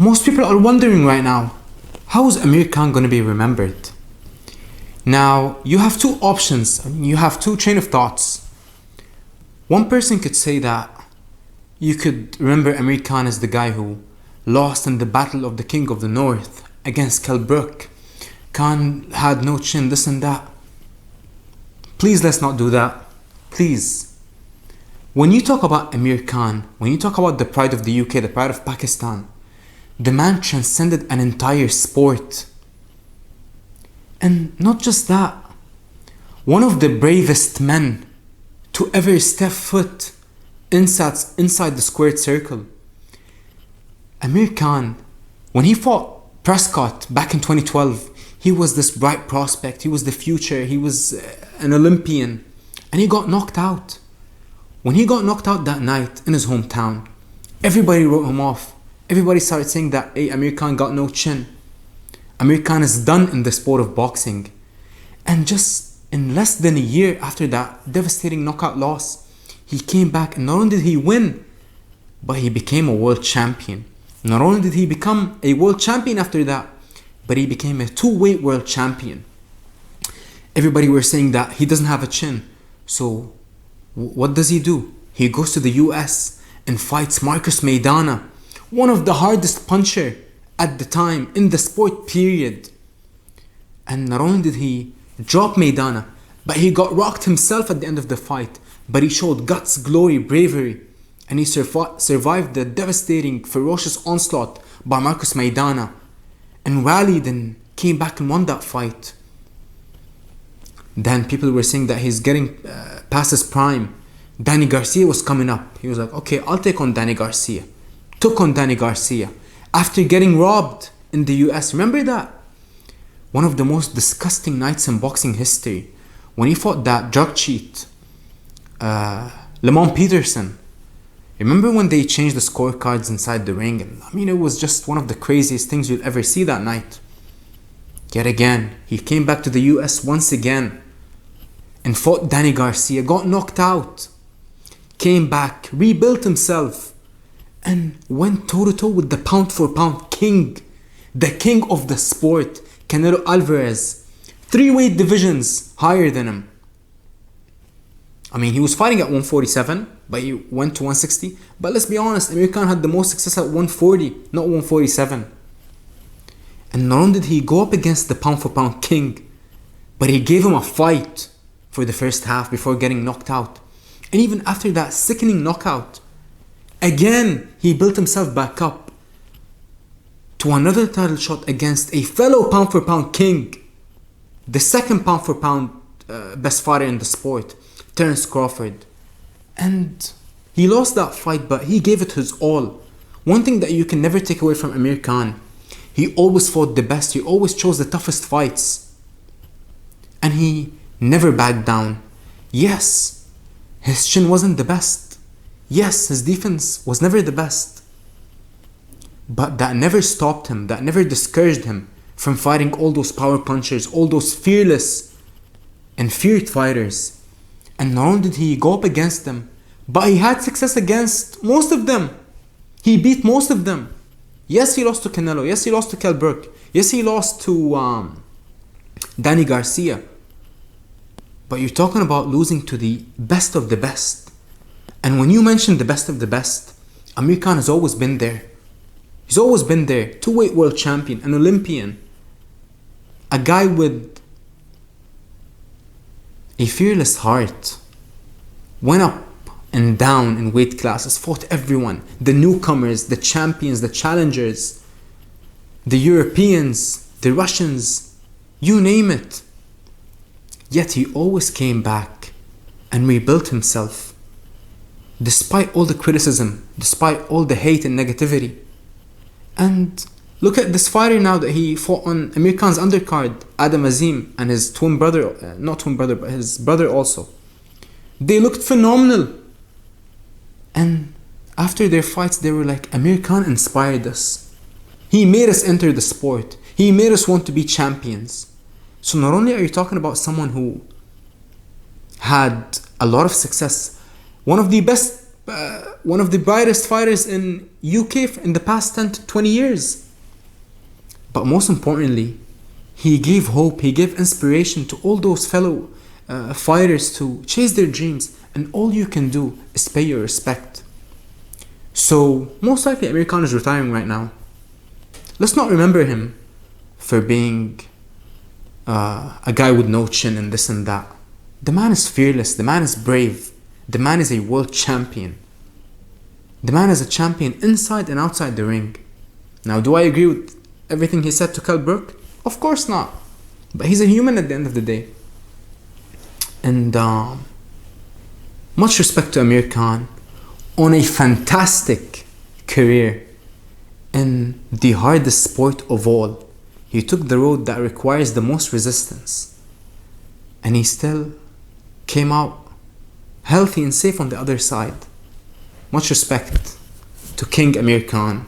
Most people are wondering right now, how is Amir Khan going to be remembered? Now, you have two options, you have two train of thoughts. One person could say that you could remember Amir Khan as the guy who lost in the Battle of the King of the North against Kelbrook. Khan had no chin, this and that. Please, let's not do that. Please. When you talk about Amir Khan, when you talk about the pride of the UK, the pride of Pakistan, the man transcended an entire sport. And not just that, one of the bravest men to ever step foot inside the squared circle. Amir Khan, when he fought Prescott back in 2012, he was this bright prospect, he was the future, he was an Olympian, and he got knocked out. When he got knocked out that night in his hometown, everybody wrote him off. Everybody started saying that, hey, Amir Khan got no chin. Amir Khan is done in the sport of boxing. And just in less than a year after that devastating knockout loss, he came back, and not only did he win, but he became a world champion. Not only did he become a world champion after that, but he became a two-weight world champion. Everybody were saying that he doesn't have a chin. So what does he do? He goes to the US and fights Marcus Maidana, one of the hardest puncher at the time in the sport period. And not only did he drop Maidana, but he got rocked himself at the end of the fight. But he showed guts, glory, bravery, and he survived the devastating, ferocious onslaught by Marcus Maidana, and rallied and came back and won that fight. Then people were saying that he's getting past his prime. Danny Garcia was coming up. He was like, okay, I'll take on Danny Garcia. Took on Danny Garcia after getting robbed in the US. Remember that? One of the most disgusting nights in boxing history, when he fought that drug cheat, Lamont Peterson. Remember when they changed the scorecards inside the ring? And I mean, it was just one of the craziest things you'll ever see that night. Yet again, he came back to the US once again and fought Danny Garcia, got knocked out, came back, rebuilt himself, and went toe-to-toe with the pound-for-pound king, the king of the sport, Canelo Alvarez, 3 weight divisions higher than him. I mean, he was fighting at 147, but he went to 160. But let's be honest, Amir Khan had the most success at 140, not 147. And not only did he go up against the pound-for-pound king, but he gave him a fight for the first half before getting knocked out. And even after that sickening knockout, again, he built himself back up to another title shot against a fellow pound-for-pound king, the second pound-for-pound best fighter in the sport, Terence Crawford. And he lost that fight, but he gave it his all. One thing that you can never take away from Amir Khan, he always fought the best, he always chose the toughest fights. And he never backed down. Yes, his chin wasn't the best. Yes, his defense was never the best. But that never stopped him, that never discouraged him from fighting all those power punchers, all those fearless and feared fighters. And not only did he go up against them, but he had success against most of them. He beat most of them. Yes, he lost to Canelo. Yes, he lost to Kelbrook. Yes, he lost to Danny Garcia. But you're talking about losing to the best of the best. And when you mention the best of the best, Amir Khan has always been there. He's always been there. 2-weight world champion, an Olympian. A guy with a fearless heart. Went up and down in weight classes, fought everyone. The newcomers, the champions, the challengers, the Europeans, the Russians, you name it. Yet he always came back and rebuilt himself. Despite all the criticism, despite all the hate and negativity. And look at this fighter now that he fought on Amir Khan's undercard, Adam Azim, and his twin brother, not twin brother, but his brother also. They looked phenomenal. And after their fights, they were like, Amir Khan inspired us. He made us enter the sport. He made us want to be champions. So not only are you talking about someone who had a lot of success, one of the best one of the brightest fighters in UK in the past 10 to 20 years. But most importantly, he gave hope, he gave inspiration to all those fellow fighters to chase their dreams. And all you can do is pay your respect. So most likely Amir Khan is retiring right now. Let's not remember him for being a guy with no chin and this and that. The man is fearless, the man is brave, the man is a world champion. The man is a champion inside and outside the ring. Now, do I agree with everything he said to Kell Brook? Of course not. But he's a human at the end of the day. And much respect to Amir Khan on a fantastic career in the hardest sport of all. He took the road that requires the most resistance. And he still came out healthy and safe on the other side. Much respect to King Amir Khan.